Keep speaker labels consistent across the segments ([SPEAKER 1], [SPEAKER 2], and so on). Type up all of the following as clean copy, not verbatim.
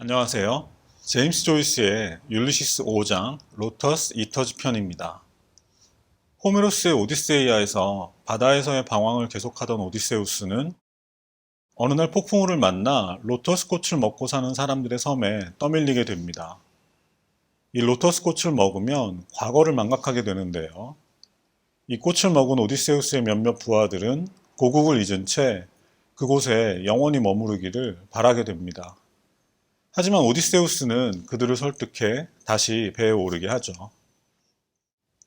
[SPEAKER 1] 안녕하세요. 제임스 조이스의 율리시스 5장 로터스 이터즈 편입니다. 호메로스의 오디세이아에서 바다에서의 방황을 계속하던 오디세우스는 어느 날 폭풍우를 만나 로터스 꽃을 먹고 사는 사람들의 섬에 떠밀리게 됩니다. 이 로터스 꽃을 먹으면 과거를 망각하게 되는데요. 이 꽃을 먹은 오디세우스의 몇몇 부하들은 고국을 잊은 채 그곳에 영원히 머무르기를 바라게 됩니다. 하지만 오디세우스는 그들을 설득해 다시 배에 오르게 하죠.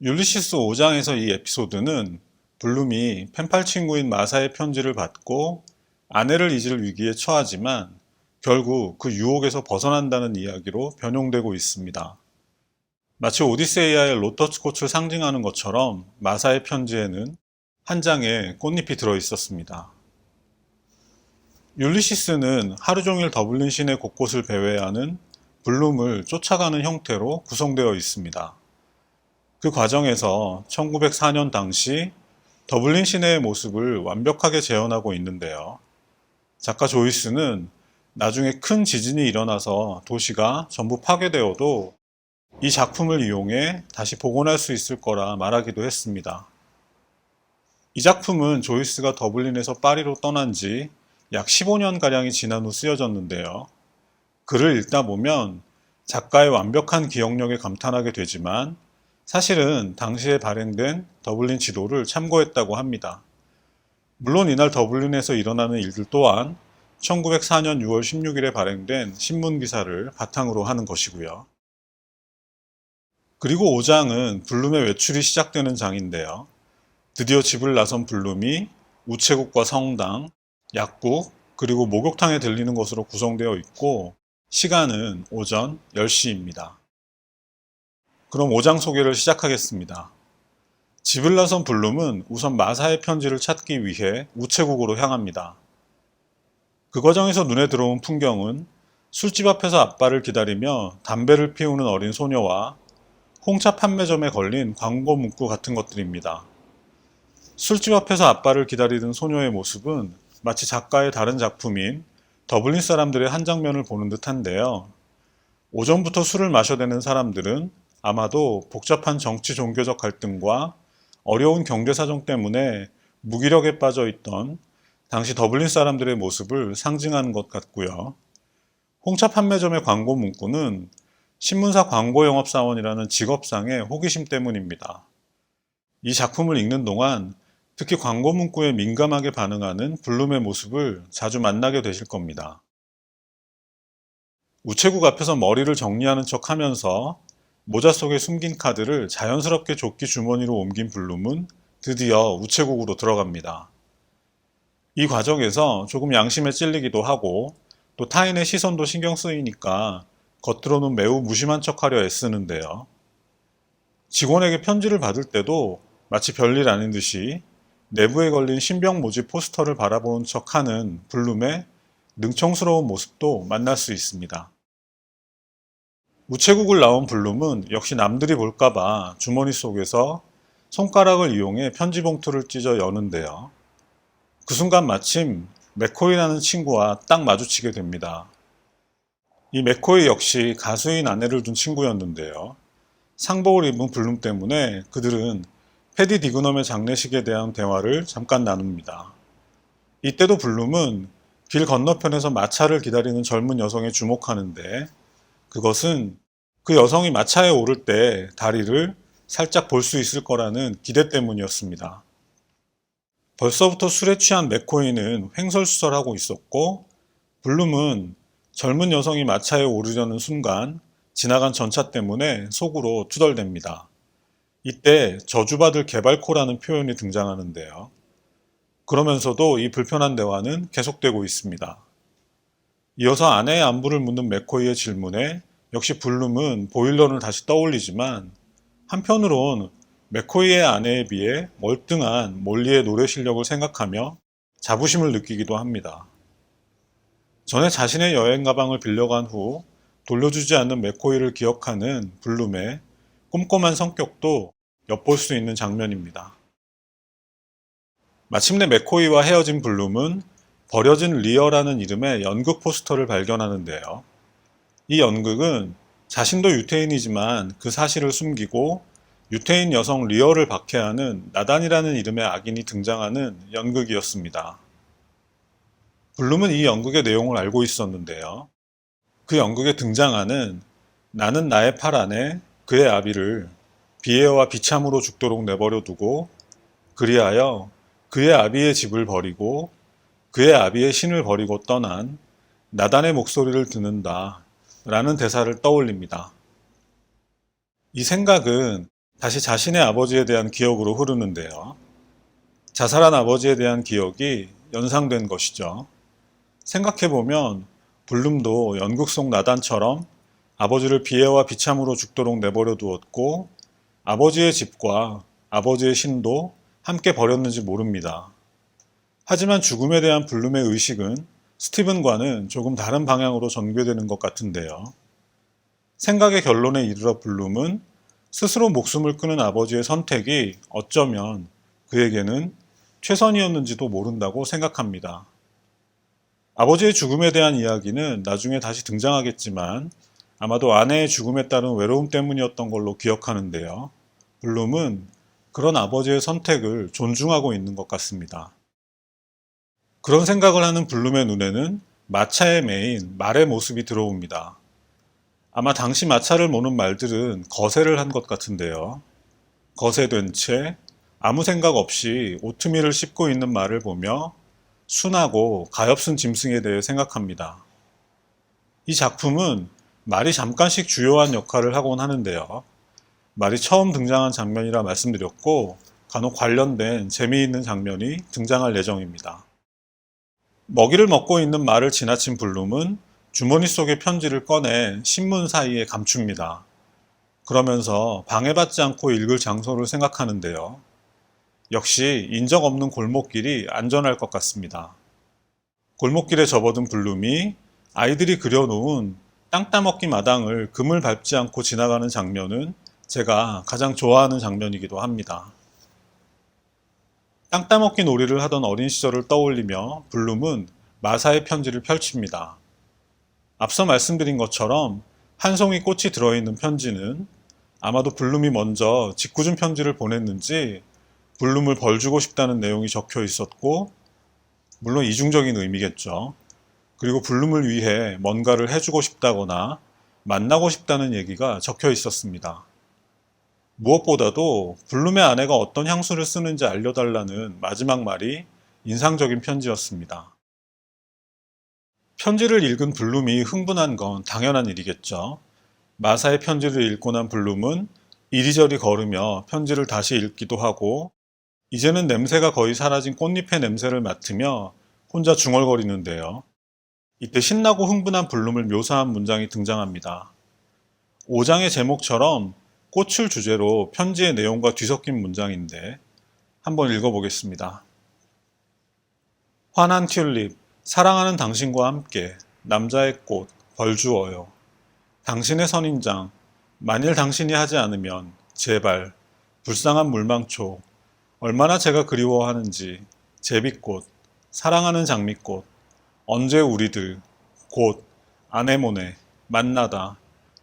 [SPEAKER 1] 율리시스 5장에서 이 에피소드는 블룸이 펜팔 친구인 마사의 편지를 받고 아내를 잊을 위기에 처하지만 결국 그 유혹에서 벗어난다는 이야기로 변용되고 있습니다. 마치 오디세이아의 로터스 꽃을 상징하는 것처럼 마사의 편지에는 한 장의 꽃잎이 들어 있었습니다. 율리시스는 하루 종일 더블린 시내 곳곳을 배회하는 블룸을 쫓아가는 형태로 구성되어 있습니다. 그 과정에서 1904년 당시 더블린 시내의 모습을 완벽하게 재현하고 있는데요. 작가 조이스는 나중에 큰 지진이 일어나서 도시가 전부 파괴되어도 이 작품을 이용해 다시 복원할 수 있을 거라 말하기도 했습니다. 이 작품은 조이스가 더블린에서 파리로 떠난 지 약 15년가량이 지난 후 쓰여졌는데요. 글을 읽다 보면 작가의 완벽한 기억력에 감탄하게 되지만 사실은 당시에 발행된 더블린 지도를 참고했다고 합니다. 물론 이날 더블린에서 일어나는 일들 또한 1904년 6월 16일에 발행된 신문기사를 바탕으로 하는 것이고요. 그리고 5장은 블룸의 외출이 시작되는 장인데요. 드디어 집을 나선 블룸이 우체국과 성당, 약국, 그리고 목욕탕에 들리는 것으로 구성되어 있고 시간은 오전 10시입니다. 그럼 5장 소개를 시작하겠습니다. 집을 나선 블룸은 우선 마사의 편지를 찾기 위해 우체국으로 향합니다. 그 과정에서 눈에 들어온 풍경은 술집 앞에서 아빠를 기다리며 담배를 피우는 어린 소녀와 홍차 판매점에 걸린 광고 문구 같은 것들입니다. 술집 앞에서 아빠를 기다리는 소녀의 모습은 마치 작가의 다른 작품인 더블린 사람들의 한 장면을 보는 듯한데요. 오전부터 술을 마셔대는 사람들은 아마도 복잡한 정치 종교적 갈등과 어려운 경제 사정 때문에 무기력에 빠져 있던 당시 더블린 사람들의 모습을 상징하는 것 같고요. 홍차 판매점의 광고 문구는 신문사 광고 영업사원이라는 직업상의 호기심 때문입니다. 이 작품을 읽는 동안 특히 광고 문구에 민감하게 반응하는 블룸의 모습을 자주 만나게 되실 겁니다. 우체국 앞에서 머리를 정리하는 척 하면서 모자 속에 숨긴 카드를 자연스럽게 조끼 주머니로 옮긴 블룸은 드디어 우체국으로 들어갑니다. 이 과정에서 조금 양심에 찔리기도 하고 또 타인의 시선도 신경 쓰이니까 겉으로는 매우 무심한 척 하려 애쓰는데요. 직원에게 편지를 받을 때도 마치 별일 아닌 듯이 내부에 걸린 신병 모집 포스터를 바라보는 척하는 블룸의 능청스러운 모습도 만날 수 있습니다. 우체국을 나온 블룸은 역시 남들이 볼까봐 주머니 속에서 손가락을 이용해 편지 봉투를 찢어 여는데요. 그 순간 마침 맥코이라는 친구와 딱 마주치게 됩니다. 이 맥코이 역시 가수인 아내를 둔 친구였는데요. 상복을 입은 블룸 때문에 그들은 패디 디그넘의 장례식에 대한 대화를 잠깐 나눕니다. 이때도 블룸은 길 건너편에서 마차를 기다리는 젊은 여성에 주목하는데 그것은 그 여성이 마차에 오를 때 다리를 살짝 볼 수 있을 거라는 기대 때문이었습니다. 벌써부터 술에 취한 맥코이는 횡설수설하고 있었고 블룸은 젊은 여성이 마차에 오르려는 순간 지나간 전차 때문에 속으로 투덜댑니다. 이때 저주받을 개발코라는 표현이 등장하는데요. 그러면서도 이 불편한 대화는 계속되고 있습니다. 이어서 아내의 안부를 묻는 맥코이의 질문에 역시 블룸은 보일런을 다시 떠올리지만 한편으론 맥코이의 아내에 비해 월등한 몰리의 노래 실력을 생각하며 자부심을 느끼기도 합니다. 전에 자신의 여행 가방을 빌려간 후 돌려주지 않는 맥코이를 기억하는 블룸의 꼼꼼한 성격도 엿볼 수 있는 장면입니다. 마침내 맥코이와 헤어진 블룸은 버려진 리어라는 이름의 연극 포스터를 발견하는데요. 이 연극은 자신도 유태인이지만 그 사실을 숨기고 유태인 여성 리얼을 박해하는 나단이라는 이름의 악인이 등장하는 연극이었습니다. 블룸은 이 연극의 내용을 알고 있었는데요. 그 연극에 등장하는 나는 나의 팔 안에 그의 아비를 비애와 비참으로 죽도록 내버려 두고 그리하여 그의 아비의 집을 버리고 그의 아비의 신을 버리고 떠난 나단의 목소리를 듣는다 라는 대사를 떠올립니다. 이 생각은 다시 자신의 아버지에 대한 기억으로 흐르는데요. 자살한 아버지에 대한 기억이 연상된 것이죠. 생각해보면 블룸도 연극 속 나단처럼 아버지를 비애와 비참으로 죽도록 내버려 두었고 아버지의 집과 아버지의 신도 함께 버렸는지 모릅니다. 하지만 죽음에 대한 블룸의 의식은 스티븐과는 조금 다른 방향으로 전개되는 것 같은데요. 생각의 결론에 이르러 블룸은 스스로 목숨을 끊은 아버지의 선택이 어쩌면 그에게는 최선이었는지도 모른다고 생각합니다. 아버지의 죽음에 대한 이야기는 나중에 다시 등장하겠지만 아마도 아내의 죽음에 따른 외로움 때문이었던 걸로 기억하는데요. 블룸은 그런 아버지의 선택을 존중하고 있는 것 같습니다. 그런 생각을 하는 블룸의 눈에는 마차에 매인 말의 모습이 들어옵니다. 아마 당시 마차를 모는 말들은 거세를 한 것 같은데요. 거세된 채 아무 생각 없이 오트밀을 씹고 있는 말을 보며 순하고 가엾은 짐승에 대해 생각합니다. 이 작품은 말이 잠깐씩 주요한 역할을 하곤 하는데요. 말이 처음 등장한 장면이라 말씀드렸고 간혹 관련된 재미있는 장면이 등장할 예정입니다. 먹이를 먹고 있는 말을 지나친 블룸은 주머니 속의 편지를 꺼내 신문 사이에 감춥니다. 그러면서 방해받지 않고 읽을 장소를 생각하는데요. 역시 인적 없는 골목길이 안전할 것 같습니다. 골목길에 접어든 블룸이 아이들이 그려놓은 땅 따먹기 마당을 금을 밟지 않고 지나가는 장면은 제가 가장 좋아하는 장면이기도 합니다. 땅 따먹기 놀이를 하던 어린 시절을 떠올리며 블룸은 마사의 편지를 펼칩니다. 앞서 말씀드린 것처럼 한 송이 꽃이 들어있는 편지는 아마도 블룸이 먼저 짓궂은 편지를 보냈는지 블룸을 벌주고 싶다는 내용이 적혀 있었고, 물론 이중적인 의미겠죠. 그리고 블룸을 위해 뭔가를 해주고 싶다거나 만나고 싶다는 얘기가 적혀 있었습니다. 무엇보다도 블룸의 아내가 어떤 향수를 쓰는지 알려달라는 마지막 말이 인상적인 편지였습니다. 편지를 읽은 블룸이 흥분한 건 당연한 일이겠죠. 마사의 편지를 읽고 난 블룸은 이리저리 걸으며 편지를 다시 읽기도 하고 이제는 냄새가 거의 사라진 꽃잎의 냄새를 맡으며 혼자 중얼거리는데요. 이때 신나고 흥분한 블룸을 묘사한 문장이 등장합니다. 5장의 제목처럼 꽃을 주제로 편지의 내용과 뒤섞인 문장인데 한번 읽어보겠습니다. 환한 튤립, 사랑하는 당신과 함께 남자의 꽃, 벌주어요. 당신의 선인장, 만일 당신이 하지 않으면 제발, 불쌍한 물망초, 얼마나 제가 그리워하는지, 제비꽃, 사랑하는 장미꽃, 언제 우리들, 곧, 아네모네, 만나다,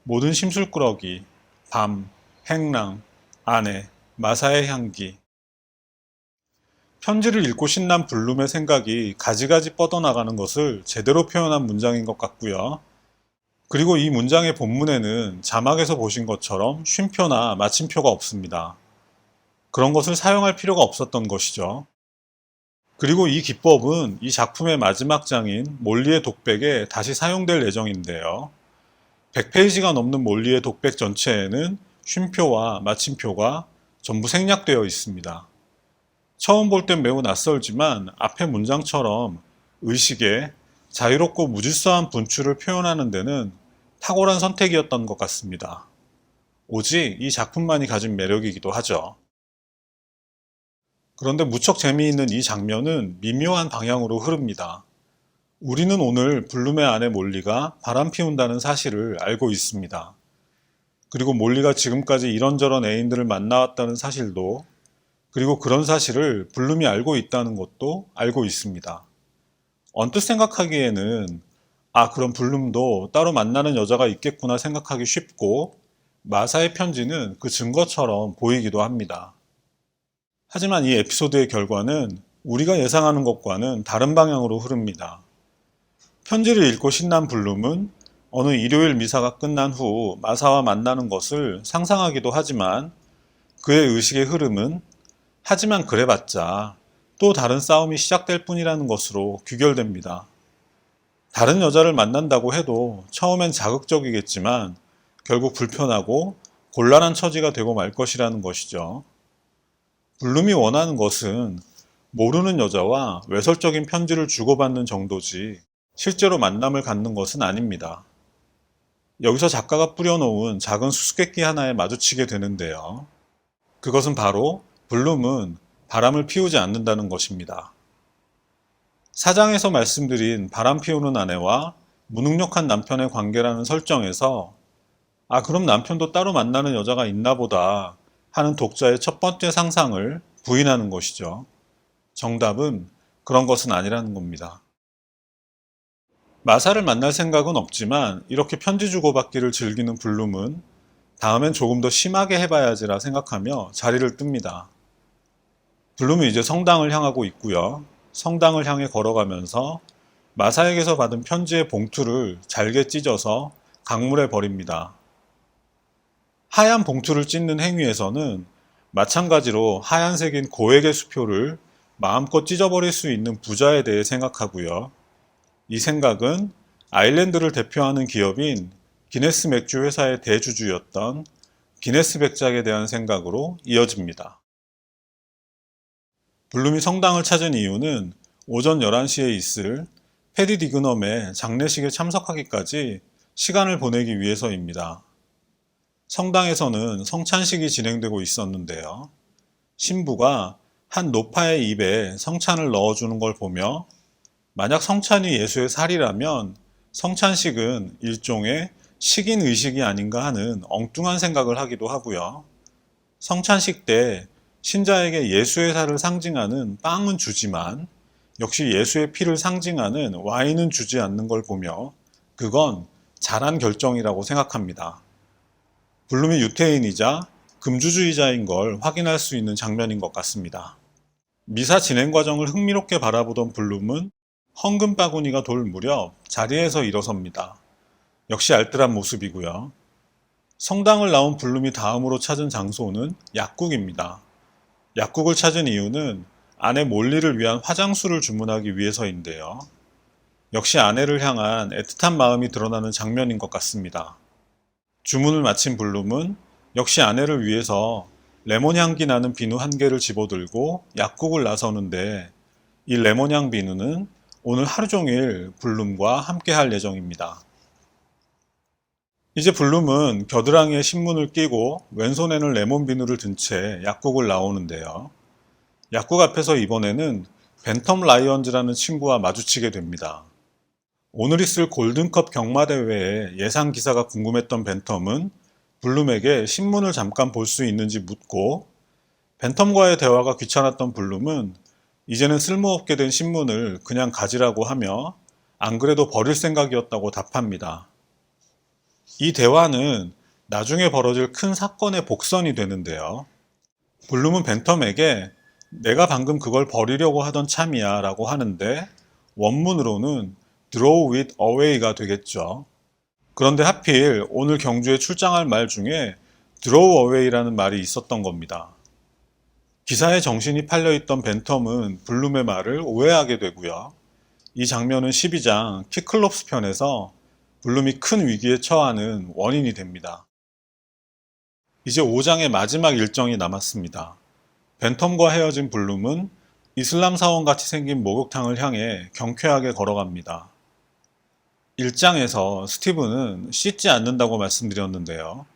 [SPEAKER 1] 모든 심술꾸러기, 밤, 행랑, 아내, 마사의 향기. 편지를 읽고 신난 블룸의 생각이 가지가지 뻗어나가는 것을 제대로 표현한 문장인 것 같고요. 그리고 이 문장의 본문에는 자막에서 보신 것처럼 쉼표나 마침표가 없습니다. 그런 것을 사용할 필요가 없었던 것이죠. 그리고 이 기법은 이 작품의 마지막 장인 몰리의 독백에 다시 사용될 예정인데요. 100페이지가 넘는 몰리의 독백 전체에는 쉼표와 마침표가 전부 생략되어 있습니다. 처음 볼 땐 매우 낯설지만 앞의 문장처럼 의식의 자유롭고 무질서한 분출을 표현하는 데는 탁월한 선택이었던 것 같습니다. 오직 이 작품만이 가진 매력이기도 하죠. 그런데 무척 재미있는 이 장면은 미묘한 방향으로 흐릅니다. 우리는 오늘 블룸의 아내 몰리가 바람 피운다는 사실을 알고 있습니다. 그리고 몰리가 지금까지 이런저런 애인들을 만나왔다는 사실도, 그리고 그런 사실을 블룸이 알고 있다는 것도 알고 있습니다. 언뜻 생각하기에는 아, 그럼 블룸도 따로 만나는 여자가 있겠구나 생각하기 쉽고, 마사의 편지는 그 증거처럼 보이기도 합니다. 하지만 이 에피소드의 결과는 우리가 예상하는 것과는 다른 방향으로 흐릅니다. 편지를 읽고 신난 블룸은 어느 일요일 미사가 끝난 후 마사와 만나는 것을 상상하기도 하지만, 그의 의식의 흐름은 하지만 그래봤자 또 다른 싸움이 시작될 뿐이라는 것으로 귀결됩니다. 다른 여자를 만난다고 해도 처음엔 자극적이겠지만 결국 불편하고 곤란한 처지가 되고 말 것이라는 것이죠. 블룸이 원하는 것은 모르는 여자와 외설적인 편지를 주고받는 정도지 실제로 만남을 갖는 것은 아닙니다. 여기서 작가가 뿌려놓은 작은 수수께끼 하나에 마주치게 되는데요. 그것은 바로 블룸은 바람을 피우지 않는다는 것입니다. 사장에서 말씀드린 바람 피우는 아내와 무능력한 남편의 관계라는 설정에서 아, 그럼 남편도 따로 만나는 여자가 있나 보다 하는 독자의 첫 번째 상상을 부인하는 것이죠. 정답은 그런 것은 아니라는 겁니다. 마사를 만날 생각은 없지만 이렇게 편지 주고받기를 즐기는 블룸은 다음엔 조금 더 심하게 해봐야지라 생각하며 자리를 뜹니다. 블룸은 이제 성당을 향하고 있고요. 성당을 향해 걸어가면서 마사에게서 받은 편지의 봉투를 잘게 찢어서 강물에 버립니다. 하얀 봉투를 찢는 행위에서는 마찬가지로 하얀색인 고액의 수표를 마음껏 찢어버릴 수 있는 부자에 대해 생각하고요. 이 생각은 아일랜드를 대표하는 기업인 기네스 맥주 회사의 대주주였던 기네스 백작에 대한 생각으로 이어집니다. 블룸이 성당을 찾은 이유는 오전 11시에 있을 패디 디그넘의 장례식에 참석하기까지 시간을 보내기 위해서입니다. 성당에서는 성찬식이 진행되고 있었는데요. 신부가 한 노파의 입에 성찬을 넣어주는 걸 보며 만약 성찬이 예수의 살이라면 성찬식은 일종의 식인 의식이 아닌가 하는 엉뚱한 생각을 하기도 하고요. 성찬식 때 신자에게 예수의 살을 상징하는 빵은 주지만 역시 예수의 피를 상징하는 와인은 주지 않는 걸 보며 그건 잘한 결정이라고 생각합니다. 블룸이 유태인이자 금주주의자인 걸 확인할 수 있는 장면인 것 같습니다. 미사 진행 과정을 흥미롭게 바라보던 블룸은 헌금 바구니가 돌 무렵 자리에서 일어섭니다. 역시 알뜰한 모습이고요. 성당을 나온 블룸이 다음으로 찾은 장소는 약국입니다. 약국을 찾은 이유는 아내 몰리를 위한 화장수를 주문하기 위해서인데요. 역시 아내를 향한 애틋한 마음이 드러나는 장면인 것 같습니다. 주문을 마친 블룸은 역시 아내를 위해서 레몬 향기 나는 비누 한 개를 집어들고 약국을 나서는데 이 레몬 향 비누는 오늘 하루 종일 블룸과 함께 할 예정입니다. 이제 블룸은 겨드랑이에 신문을 끼고 왼손에는 레몬 비누를 든 채 약국을 나오는데요. 약국 앞에서 이번에는 벤텀 라이언즈라는 친구와 마주치게 됩니다. 오늘 있을 골든컵 경마대회의 예상 기사가 궁금했던 벤텀은 블룸에게 신문을 잠깐 볼 수 있는지 묻고 벤텀과의 대화가 귀찮았던 블룸은 이제는 쓸모없게 된 신문을 그냥 가지라고 하며 안 그래도 버릴 생각이었다고 답합니다. 이 대화는 나중에 벌어질 큰 사건의 복선이 되는데요. 블룸은 벤텀에게 내가 방금 그걸 버리려고 하던 참이야 라고 하는데 원문으로는 draw it away가 되겠죠. 그런데 하필 오늘 경주에 출장할 말 중에 draw away라는 말이 있었던 겁니다. 기사에 정신이 팔려있던 벤텀은 블룸의 말을 오해하게 되고요. 이 장면은 12장 키클롭스 편에서 블룸이 큰 위기에 처하는 원인이 됩니다. 이제 5장의 마지막 일정이 남았습니다. 벤텀과 헤어진 블룸은 이슬람 사원같이 생긴 목욕탕을 향해 경쾌하게 걸어갑니다. 1장에서 스티븐은 씻지 않는다고 말씀드렸는데요.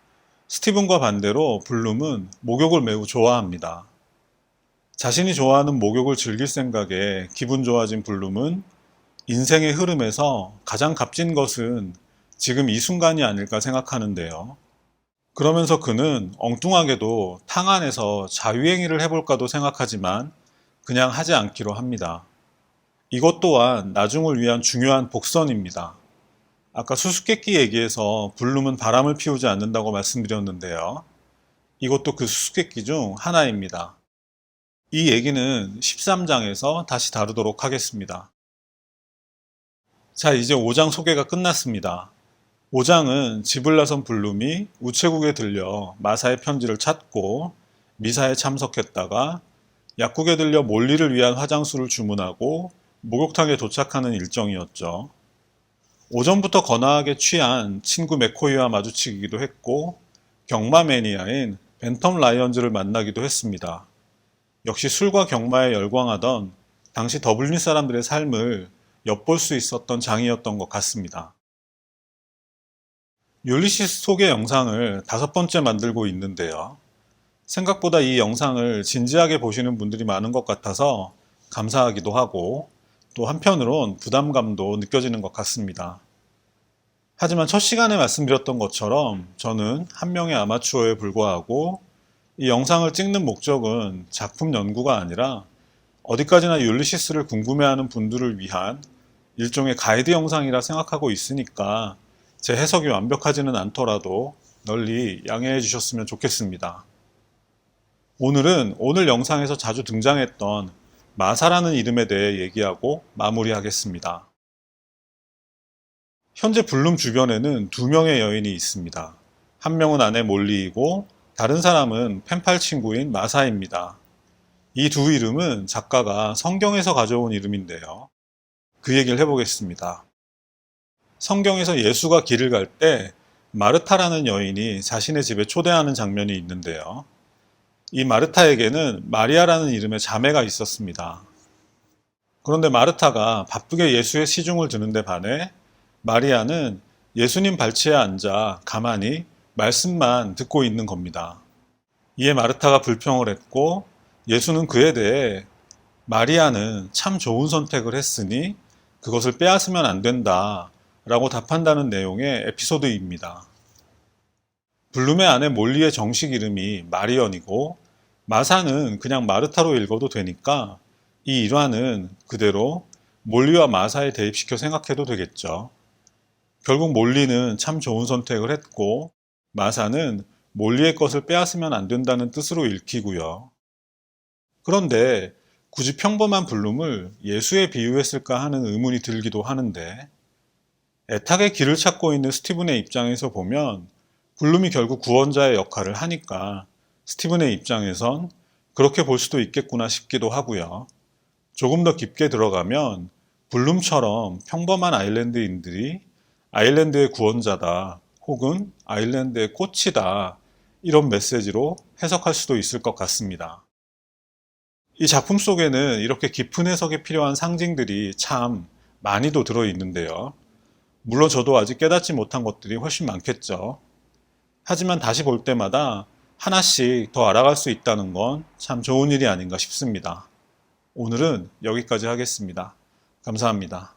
[SPEAKER 1] 스티븐과 반대로 블룸은 목욕을 매우 좋아합니다. 자신이 좋아하는 목욕을 즐길 생각에 기분 좋아진 블룸은 인생의 흐름에서 가장 값진 것은 지금 이 순간이 아닐까 생각하는데요. 그러면서 그는 엉뚱하게도 탕 안에서 자유행위를 해볼까도 생각하지만 그냥 하지 않기로 합니다. 이것 또한 나중을 위한 중요한 복선입니다. 아까 수수께끼 얘기에서 블룸은 바람을 피우지 않는다고 말씀드렸는데요. 이것도 그 수수께끼 중 하나입니다. 이 얘기는 13장에서 다시 다루도록 하겠습니다. 자, 이제 5장 소개가 끝났습니다. 5장은 집을 나선 블룸이 우체국에 들려 마사의 편지를 찾고 미사에 참석했다가 약국에 들려 몰리를 위한 화장수를 주문하고 목욕탕에 도착하는 일정이었죠. 오전부터 거나하게 취한 친구 맥코이와 마주치기도 했고 경마 매니아인 벤텀 라이언즈를 만나기도 했습니다. 역시 술과 경마에 열광하던 당시 더블린 사람들의 삶을 엿볼 수 있었던 장이었던 것 같습니다. 율리시스 소개 영상을 5번째 만들고 있는데요. 생각보다 이 영상을 진지하게 보시는 분들이 많은 것 같아서 감사하기도 하고 또 한편으론 부담감도 느껴지는 것 같습니다. 하지만 첫 시간에 말씀드렸던 것처럼 저는 한 명의 아마추어에 불과하고 이 영상을 찍는 목적은 작품 연구가 아니라 어디까지나 율리시스를 궁금해하는 분들을 위한 일종의 가이드 영상이라 생각하고 있으니까 제 해석이 완벽하지는 않더라도 널리 양해해 주셨으면 좋겠습니다. 오늘은 오늘 영상에서 자주 등장했던 마사라는 이름에 대해 얘기하고 마무리하겠습니다. 현재 블룸 주변에는 2명의 여인이 있습니다. 한 명은 아내 몰리이고 다른 사람은 펜팔 친구인 마사입니다. 이 두 이름은 작가가 성경에서 가져온 이름인데요. 그 얘기를 해보겠습니다. 성경에서 예수가 길을 갈 때 마르타라는 여인이 자신의 집에 초대하는 장면이 있는데요. 이 마르타에게는 마리아라는 이름의 자매가 있었습니다. 그런데 마르타가 바쁘게 예수의 시중을 듣는데 반해 마리아는 예수님 발치에 앉아 가만히 말씀만 듣고 있는 겁니다. 이에 마르타가 불평을 했고 예수는 그에 대해 마리아는 참 좋은 선택을 했으니 그것을 빼앗으면 안 된다 라고 답한다는 내용의 에피소드입니다. 블룸의 아내 몰리의 정식 이름이 마리언이고 마사는 그냥 마르타로 읽어도 되니까 이 일화는 그대로 몰리와 마사에 대입시켜 생각해도 되겠죠. 결국 몰리는 참 좋은 선택을 했고 마사는 몰리의 것을 빼앗으면 안 된다는 뜻으로 읽히고요. 그런데 굳이 평범한 블룸을 예수에 비유했을까 하는 의문이 들기도 하는데 애타게 길을 찾고 있는 스티븐의 입장에서 보면 블룸이 결국 구원자의 역할을 하니까 스티븐의 입장에선 그렇게 볼 수도 있겠구나 싶기도 하고요. 조금 더 깊게 들어가면 블룸처럼 평범한 아일랜드인들이 아일랜드의 구원자다 혹은 아일랜드의 꽃이다 이런 메시지로 해석할 수도 있을 것 같습니다. 이 작품 속에는 이렇게 깊은 해석에 필요한 상징들이 참 많이도 들어있는데요. 물론 저도 아직 깨닫지 못한 것들이 훨씬 많겠죠. 하지만 다시 볼 때마다 하나씩 더 알아갈 수 있다는 건 참 좋은 일이 아닌가 싶습니다. 오늘은 여기까지 하겠습니다. 감사합니다.